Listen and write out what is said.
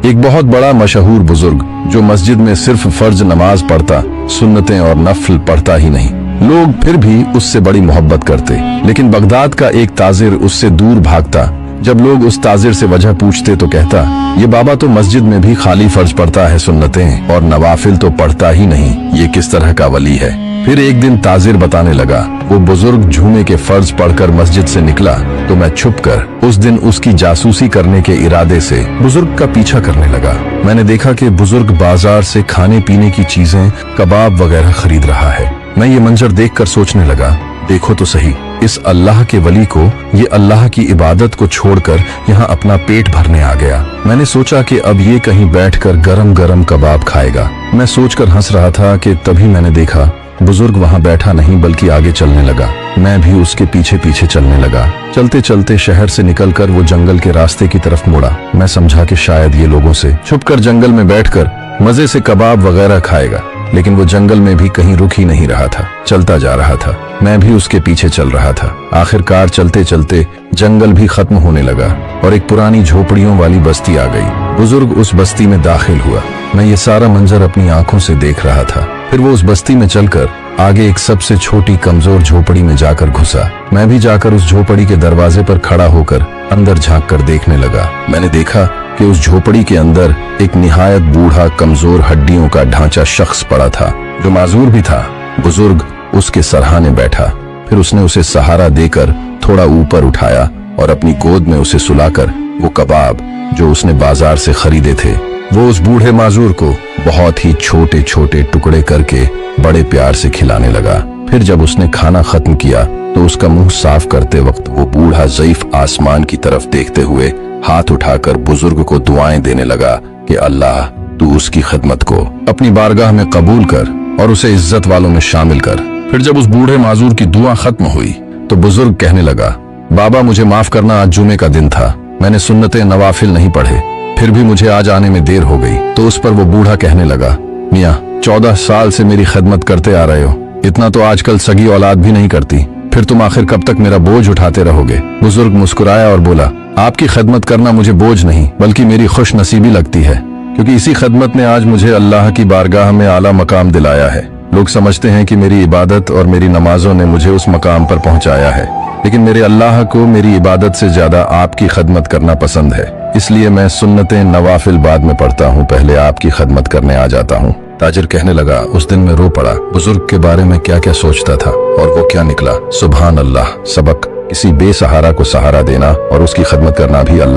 एक बहुत बड़ा मशहूर बुजुर्ग जो मस्जिद में सिर्फ फर्ज नमाज पढ़ता, सुन्नतें और नफल पढ़ता ही नहीं, लोग फिर भी उससे बड़ी मोहब्बत करते। लेकिन बगदाद का एक ताजिर उससे दूर भागता। जब लोग उस ताजिर से वजह पूछते तो कहता, ये बाबा तो मस्जिद में भी खाली फर्ज पढ़ता है, सुन्नतें और नवाफिल तो पढ़ता ही नहीं, ये किस तरह का वली है। फिर एक दिन ताजिर बताने लगा, वो बुजुर्ग जुमे के फर्ज पढ़कर मस्जिद से निकला तो मैं छुपकर उस दिन उसकी जासूसी करने के इरादे से बुजुर्ग का पीछा करने लगा। मैंने देखा कि बुजुर्ग बाजार से खाने पीने की चीजें, कबाब वगैरह खरीद रहा है। मैं ये मंजर देखकर सोचने लगा, देखो तो सही, इस अल्लाह के वली को ये अल्लाह की इबादत को छोड़कर यहाँ अपना पेट भरने आ गया। मैंने सोचा कि अब ये कहीं बैठकर गरम गरम कबाब खाएगा। मैं सोचकर हंस रहा था कि तभी मैंने देखा बुजुर्ग वहां बैठा नहीं बल्कि आगे चलने लगा। मैं भी उसके पीछे पीछे चलने लगा। चलते चलते शहर से निकलकर वो जंगल के रास्ते की तरफ मुड़ा। मैं समझा कि शायद ये लोगों से छुपकर जंगल में बैठकर मजे से कबाब वगैरह खाएगा, लेकिन वो जंगल में भी कहीं रुक ही नहीं रहा था, चलता जा रहा था। मैं भी उसके पीछे चल रहा था। आखिरकार चलते चलते जंगल भी खत्म होने लगा और एक पुरानी झोपड़ियों वाली बस्ती आ गई। बुजुर्ग उस बस्ती में दाखिल हुआ। मैं ये सारा मंजर अपनी आंखों से देख रहा था। फिर वो उस बस्ती में चलकर आगे एक सबसे छोटी कमजोर झोपड़ी में जाकर घुसा। मैं भी जाकर उस झोपड़ी के दरवाजे पर खड़ा होकर अंदर झांक कर देखने लगा। मैंने देखा कि उस झोपड़ी के अंदर एक निहायत बूढ़ा, कमजोर, हड्डियों का ढांचा शख्स पड़ा था, जो माजूर भी था। बुजुर्ग उसके सरहाने बैठा। फिर उसने उसे सहारा देकर थोड़ा ऊपर उठाया और अपनी गोद में उसे सुलाकर वो कबाब जो उसने बाजार से खरीदे थे, वो उस बूढ़े माजूर को बहुत ही छोटे छोटे टुकड़े करके बड़े प्यार से खिलाने लगा। फिर जब उसने खाना खत्म किया तो उसका मुंह साफ करते वक्त वो बूढ़ा ज़ईफ आसमान की तरफ देखते हुए हाथ उठाकर बुजुर्ग को दुआएं देने लगा कि अल्लाह, तू उसकी खिदमत को अपनी बारगाह में कबूल कर और उसे इज्जत वालों में शामिल कर। फिर जब उस बूढ़े माजूर की दुआ खत्म हुई तो बुजुर्ग कहने लगा, बाबा मुझे माफ करना, आज जुमे का दिन था, मैंने सुन्नतें नवाफिल नहीं पढ़े, फिर भी मुझे आज आने में देर हो गई। तो उस पर वो बूढ़ा कहने लगा, मियाँ 14 साल से मेरी खिदमत करते आ रहे हो, इतना तो आजकल सगी औलाद भी नहीं करती, फिर तुम आखिर कब तक मेरा बोझ उठाते रहोगे। बुजुर्ग मुस्कुराया और बोला, आपकी खिदमत करना मुझे बोझ नहीं बल्कि मेरी खुश नसीबी लगती है, क्योंकि इसी खिदमत ने आज मुझे अल्लाह की बारगाह में आला मकाम दिलाया है। लोग समझते हैं कि मेरी इबादत और मेरी नमाजों ने मुझे उस मकाम पर पहुंचाया है, लेकिन मेरे अल्लाह को मेरी इबादत से ज्यादा आपकी खिदमत करना पसंद है, इसलिए मैं सुन्नतें नवाफिल बाद में पढ़ता हूँ, पहले आपकी खिदमत करने आ जाता हूँ। ताजिर कहने लगा, उस दिन मैं रो पड़ा। बुजुर्ग के बारे में क्या क्या सोचता था और वो क्या निकला। सुभान अल्लाह। सबक, किसी बेसहारा को सहारा देना और उसकी खिदमत करना भी अल्लाह